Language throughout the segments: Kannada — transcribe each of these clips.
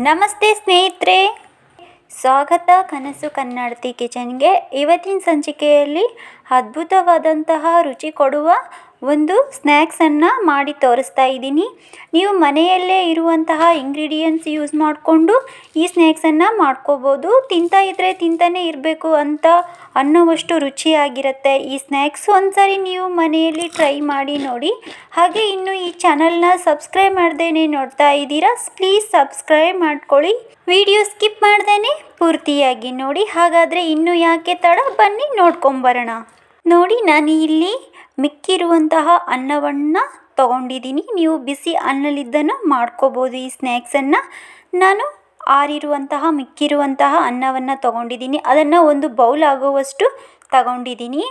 ನಮಸ್ತೆ ಸ್ನೇಹಿತರೆ, ಸ್ವಾಗತ ಕನಸು ಕನ್ನಡತಿ ಕಿಚನ್ಗೆ. ಇವತ್ತಿನ ಸಂಚಿಕೆಯಲ್ಲಿ ಅದ್ಭುತವಾದಂತಹ ರುಚಿ ಕೊಡುವ ಒಂದು ಸ್ನ್ಯಾಕ್ಸನ್ನು ಮಾಡಿ ತೋರಿಸ್ತಾ ಇದ್ದೀನಿ. ನೀವು ಮನೆಯಲ್ಲೇ ಇರುವಂತಹ ಇಂಗ್ರೀಡಿಯೆಂಟ್ಸ್ ಯೂಸ್ ಮಾಡಿಕೊಂಡು ಈ ಸ್ನ್ಯಾಕ್ಸನ್ನು ಮಾಡ್ಕೋಬೋದು. ತಿಂತಾ ಇದ್ದರೆ ತಿಂತಾನೇ ಇರಬೇಕು ಅಂತ ಅನ್ನೋವಷ್ಟು ರುಚಿಯಾಗಿರುತ್ತೆ ಈ ಸ್ನ್ಯಾಕ್ಸ್. ಒಂದ್ಸರಿ ನೀವು ಮನೆಯಲ್ಲಿ ಟ್ರೈ ಮಾಡಿ ನೋಡಿ. ಹಾಗೆ ಇನ್ನು ಈ ಚಾನಲ್ನ ಸಬ್ಸ್ಕ್ರೈಬ್ ಮಾಡ್ದೇನೆ ನೋಡ್ತಾ ಇದ್ದೀರಾ, ಪ್ಲೀಸ್ ಸಬ್ಸ್ಕ್ರೈಬ್ ಮಾಡ್ಕೊಳ್ಳಿ. ವಿಡಿಯೋ ಸ್ಕಿಪ್ ಮಾಡ್ದೇನೆ ಪೂರ್ತಿಯಾಗಿ ನೋಡಿ. ಹಾಗಾದರೆ ಇನ್ನು ಯಾಕೆ ತಡ, ಬನ್ನಿ ನೋಡ್ಕೊಂಬರೋಣ. ನೋಡಿ, ನಾನು ಇಲ್ಲಿ ಮಿಕ್ಕಿರುವಂತಹ ಅನ್ನವನ್ನು ತಗೊಂಡಿದ್ದೀನಿ. ನೀವು ಬಿಸಿ ಅನ್ನಲಿದ್ದನ್ನು ಮಾಡ್ಕೋಬೋದು ಈ ಸ್ನ್ಯಾಕ್ಸನ್ನು. ನಾನು ಮಿಕ್ಕಿರುವಂತಹ ಅನ್ನವನ್ನು ತಗೊಂಡಿದ್ದೀನಿ. ಅದನ್ನು ಒಂದು ಬೌಲ್ ಆಗುವಷ್ಟು ತಗೊಂಡಿದ್ದೀನಿ.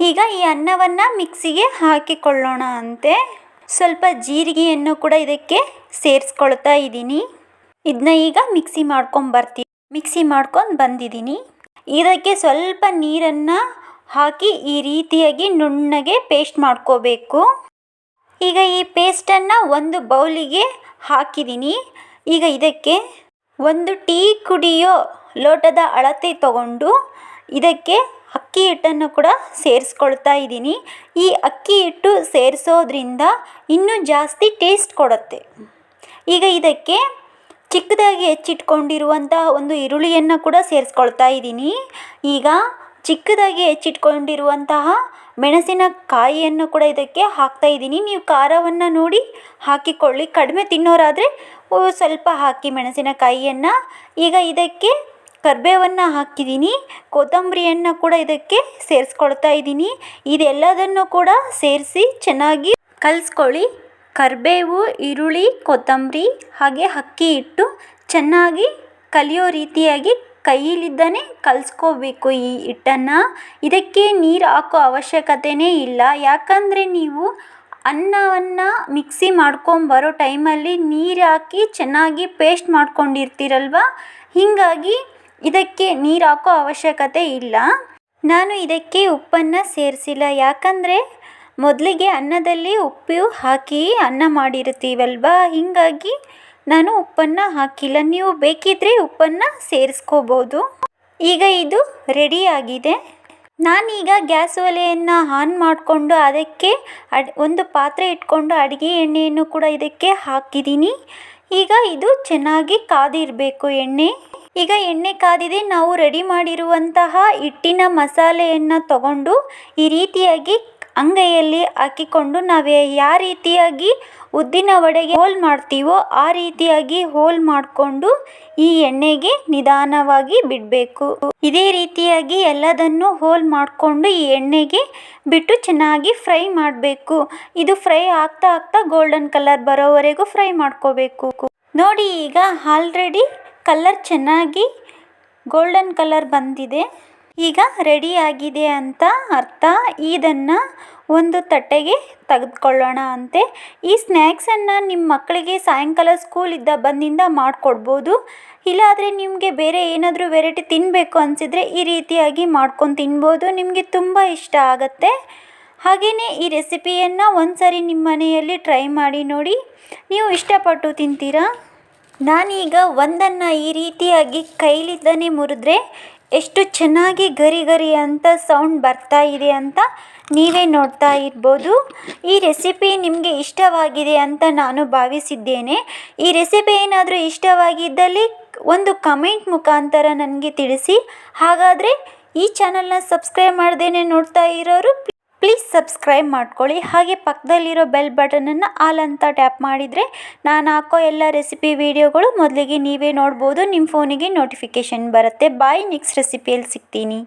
ಈಗ ಈ ಅನ್ನವನ್ನು ಮಿಕ್ಸಿಗೆ ಹಾಕಿಕೊಳ್ಳೋಣ ಅಂತೆ. ಸ್ವಲ್ಪ ಜೀರಿಗೆಯನ್ನು ಕೂಡ ಇದಕ್ಕೆ ಸೇರಿಸ್ಕೊಳ್ತಾ ಇದ್ದೀನಿ. ಇದನ್ನ ಈಗ ಮಿಕ್ಸಿ ಮಾಡ್ಕೊಂಡು ಬಂದಿದ್ದೀನಿ. ಇದಕ್ಕೆ ಸ್ವಲ್ಪ ನೀರನ್ನು ಹಾಕಿ ಈ ರೀತಿಯಾಗಿ ನುಣ್ಣಗೆ ಪೇಸ್ಟ್ ಮಾಡ್ಕೋಬೇಕು. ಈಗ ಈ ಪೇಸ್ಟನ್ನು ಒಂದು ಬೌಲಿಗೆ ಹಾಕಿದ್ದೀನಿ. ಈಗ ಇದಕ್ಕೆ ಒಂದು ಟೀ ಕುಡಿಯೋ ಲೋಟದ ಅಳತೆ ತಗೊಂಡು ಇದಕ್ಕೆ ಅಕ್ಕಿ ಹಿಟ್ಟನ್ನು ಕೂಡ ಸೇರಿಸ್ಕೊಳ್ತಾ ಇದ್ದೀನಿ. ಈ ಅಕ್ಕಿ ಹಿಟ್ಟು ಸೇರಿಸೋದ್ರಿಂದ ಇನ್ನೂ ಜಾಸ್ತಿ ಟೇಸ್ಟ್ ಕೊಡುತ್ತೆ. ಈಗ ಇದಕ್ಕೆ ಚಿಕ್ಕದಾಗಿ ಹೆಚ್ಚಿಟ್ಕೊಂಡಿರುವಂತಹ ಒಂದು ಈರುಳ್ಳಿಯನ್ನು ಕೂಡ ಸೇರಿಸ್ಕೊಳ್ತಾ ಇದ್ದೀನಿ. ಈಗ ಚಿಕ್ಕದಾಗಿ ಹೆಚ್ಚಿಟ್ಕೊಂಡಿರುವಂತಹ ಮೆಣಸಿನಕಾಯಿಯನ್ನು ಕೂಡ ಇದಕ್ಕೆ ಹಾಕ್ತಾ ಇದ್ದೀನಿ. ನೀವು ಖಾರವನ್ನು ನೋಡಿ ಹಾಕಿಕೊಳ್ಳಿ. ಕಡಿಮೆ ತಿನ್ನೋರಾದರೆ ಸ್ವಲ್ಪ ಹಾಕಿ ಮೆಣಸಿನಕಾಯಿಯನ್ನು. ಈಗ ಇದಕ್ಕೆ ಕರಿಬೇವನ್ನು ಹಾಕಿದ್ದೀನಿ. ಕೊತ್ತಂಬರಿಯನ್ನು ಕೂಡ ಇದಕ್ಕೆ ಸೇರಿಸ್ಕೊಳ್ತಾ ಇದ್ದೀನಿ. ಇದೆಲ್ಲದನ್ನು ಕೂಡ ಸೇರಿಸಿ ಚೆನ್ನಾಗಿ ಕಲಿಸ್ಕೊಳ್ಳಿ. ಕರಿಬೇವು, ಈರುಳ್ಳಿ, ಕೊತ್ತಂಬರಿ ಹಾಗೆ ಅಕ್ಕಿ ಹಿಟ್ಟು ಚೆನ್ನಾಗಿ ಕಲಿಯೋ ರೀತಿಯಾಗಿ ಕೈಯಲ್ಲಿದ್ದಾನೆ ಕಲಿಸ್ಕೋಬೇಕು ಈ ಹಿಟ್ಟನ್ನು. ಇದಕ್ಕೆ ನೀರು ಹಾಕೋ ಅವಶ್ಯಕತೆಯೇ ಇಲ್ಲ. ಯಾಕಂದರೆ ನೀವು ಅನ್ನವನ್ನು ಮಿಕ್ಸಿ ಮಾಡ್ಕೊಂಬರೋ ಟೈಮಲ್ಲಿ ನೀರು ಹಾಕಿ ಚೆನ್ನಾಗಿ ಪೇಸ್ಟ್ ಮಾಡ್ಕೊಂಡಿರ್ತೀರಲ್ವ, ಹೀಗಾಗಿ ಇದಕ್ಕೆ ನೀರು ಹಾಕೋ ಅವಶ್ಯಕತೆ ಇಲ್ಲ. ನಾನು ಇದಕ್ಕೆ ಉಪ್ಪನ್ನು ಸೇರಿಸಿಲ್ಲ. ಯಾಕಂದರೆ ಮೊದಲಿಗೆ ಅನ್ನದಲ್ಲಿ ಉಪ್ಪು ಹಾಕಿ ಅನ್ನ ಮಾಡಿರ್ತೀವಲ್ವ, ಹೀಗಾಗಿ ನಾನು ಉಪ್ಪನ್ನು ಹಾಕಿಲ್ಲ. ನೀವು ಬೇಕಿದ್ದರೆ ಉಪ್ಪನ್ನು ಸೇರಿಸ್ಕೋಬೋದು. ಈಗ ಇದು ರೆಡಿಯಾಗಿದೆ. ನಾನೀಗ ಗ್ಯಾಸ್ ಒಲೆಯನ್ನು ಆನ್ ಮಾಡಿಕೊಂಡು ಅದಕ್ಕೆ ಒಂದು ಪಾತ್ರೆ ಇಟ್ಕೊಂಡು ಅಡುಗೆ ಎಣ್ಣೆಯನ್ನು ಕೂಡ ಇದಕ್ಕೆ ಹಾಕಿದ್ದೀನಿ. ಈಗ ಇದು ಚೆನ್ನಾಗಿ ಕಾದಿರಬೇಕು ಎಣ್ಣೆ. ಈಗ ಎಣ್ಣೆ ಕಾದಿದೆ. ನಾವು ರೆಡಿ ಮಾಡಿರುವಂತಹ ಹಿಟ್ಟಿನ ಮಸಾಲೆಯನ್ನು ತಗೊಂಡು ಈ ರೀತಿಯಾಗಿ ಅಂಗೈಯಲ್ಲಿ ಹಾಕಿಕೊಂಡು ನಾವು ಯಾವ ರೀತಿಯಾಗಿ ಉದ್ದಿನ ವಡೆಗೆ ಹೋಲ್ ಮಾಡ್ತೀವೋ ಆ ರೀತಿಯಾಗಿ ಹೋಲ್ ಮಾಡಿಕೊಂಡು ಈ ಎಣ್ಣೆಗೆ ನಿಧಾನವಾಗಿ ಬಿಡಬೇಕು. ಇದೇ ರೀತಿಯಾಗಿ ಎಲ್ಲದನ್ನು ಹೋಲ್ ಮಾಡಿಕೊಂಡು ಈ ಎಣ್ಣೆಗೆ ಬಿಟ್ಟು ಚೆನ್ನಾಗಿ ಫ್ರೈ ಮಾಡಬೇಕು. ಇದು ಫ್ರೈ ಆಗ್ತಾ ಗೋಲ್ಡನ್ ಕಲರ್ ಬರೋವರೆಗೂ ಫ್ರೈ ಮಾಡ್ಕೋಬೇಕು. ನೋಡಿ, ಈಗ ಆಲ್ರೆಡಿ ಕಲರ್ ಚೆನ್ನಾಗಿ ಗೋಲ್ಡನ್ ಕಲರ್ ಬಂದಿದೆ. ಈಗ ರೆಡಿ ಆಗಿದೆ ಅಂತ ಅರ್ಥ. ಇದನ್ನು ಒಂದು ತಟ್ಟೆಗೆ ತೆಗೆದುಕೊಳ್ಳೋಣ ಅಂತೆ. ಈ ಸ್ನ್ಯಾಕ್ಸನ್ನು ನಿಮ್ಮ ಮಕ್ಕಳಿಗೆ ಸಾಯಂಕಾಲ ಸ್ಕೂಲಿಂದ ಬಂದಿಂದ ಮಾಡಿಕೊಡ್ಬೋದು. ಇಲ್ಲಾದರೆ ನಿಮಗೆ ಬೇರೆ ಏನಾದರೂ ವೆರೈಟಿ ತಿನ್ನಬೇಕು ಅನಿಸಿದರೆ ಈ ರೀತಿಯಾಗಿ ಮಾಡ್ಕೊಂಡು ತಿನ್ಬೋದು. ನಿಮಗೆ ತುಂಬ ಇಷ್ಟ ಆಗುತ್ತೆ. ಹಾಗೆಯೇ ಈ ರೆಸಿಪಿಯನ್ನು ಒಂದ್ಸರಿ ನಿಮ್ಮ ಮನೆಯಲ್ಲಿ ಟ್ರೈ ಮಾಡಿ ನೋಡಿ, ನೀವು ಇಷ್ಟಪಟ್ಟು ತಿಂತೀರಾ. ನಾನೀಗ ಒಂದನ್ನು ಈ ರೀತಿಯಾಗಿ ಕೈಲಿದ್ದಾನೆ ಮುರಿದ್ರೆ ಎಷ್ಟು ಚೆನ್ನಾಗಿ ಗರಿ ಗರಿ ಅಂತ ಸೌಂಡ್ ಬರ್ತಾ ಇದೆ ಅಂತ ನೀವೇ ನೋಡ್ತಾ ಇರ್ಬೋದು. ಈ ರೆಸಿಪಿ ನಿಮಗೆ ಇಷ್ಟವಾಗಿದೆ ಅಂತ ನಾನು ಭಾವಿಸಿದ್ದೇನೆ. ಈ ರೆಸಿಪಿ ಏನಾದರೂ ಇಷ್ಟವಾಗಿದ್ದಲ್ಲಿ ಒಂದು ಕಮೆಂಟ್ ಮುಖಾಂತರ ನನಗೆ ತಿಳಿಸಿ. ಹಾಗಾದರೆ ಈ ಚಾನಲ್ನ ಸಬ್ಸ್ಕ್ರೈಬ್ ಮಾಡ್ದೇನೆ ನೋಡ್ತಾ ಇರೋರು ಪ್ಲೀಸ್ ಸಬ್ಸ್ಕ್ರೈಬ್ ಮಾಡ್ಕೊಳ್ಳಿ. ಹಾಗೆ ಪಕ್ಕದಲ್ಲಿರೋ ಬೆಲ್ ಬಟನನ್ನು ಆಲ್ ಅಂತ ಟ್ಯಾಪ್ ಮಾಡಿದರೆ ನಾನು ಹಾಕೋ ಎಲ್ಲ ರೆಸಿಪಿ ವಿಡಿಯೋಗಳು ಮೊದಲಿಗೆ ನೀವೇ ನೋಡ್ಬೋದು. ನಿಮ್ಮ ಫೋನಿಗೆ ನೋಟಿಫಿಕೇಷನ್ ಬರುತ್ತೆ. ಬಾಯ್, ನೆಕ್ಸ್ಟ್ ರೆಸಿಪಿಯಲ್ಲಿ ಸಿಗ್ತೀನಿ.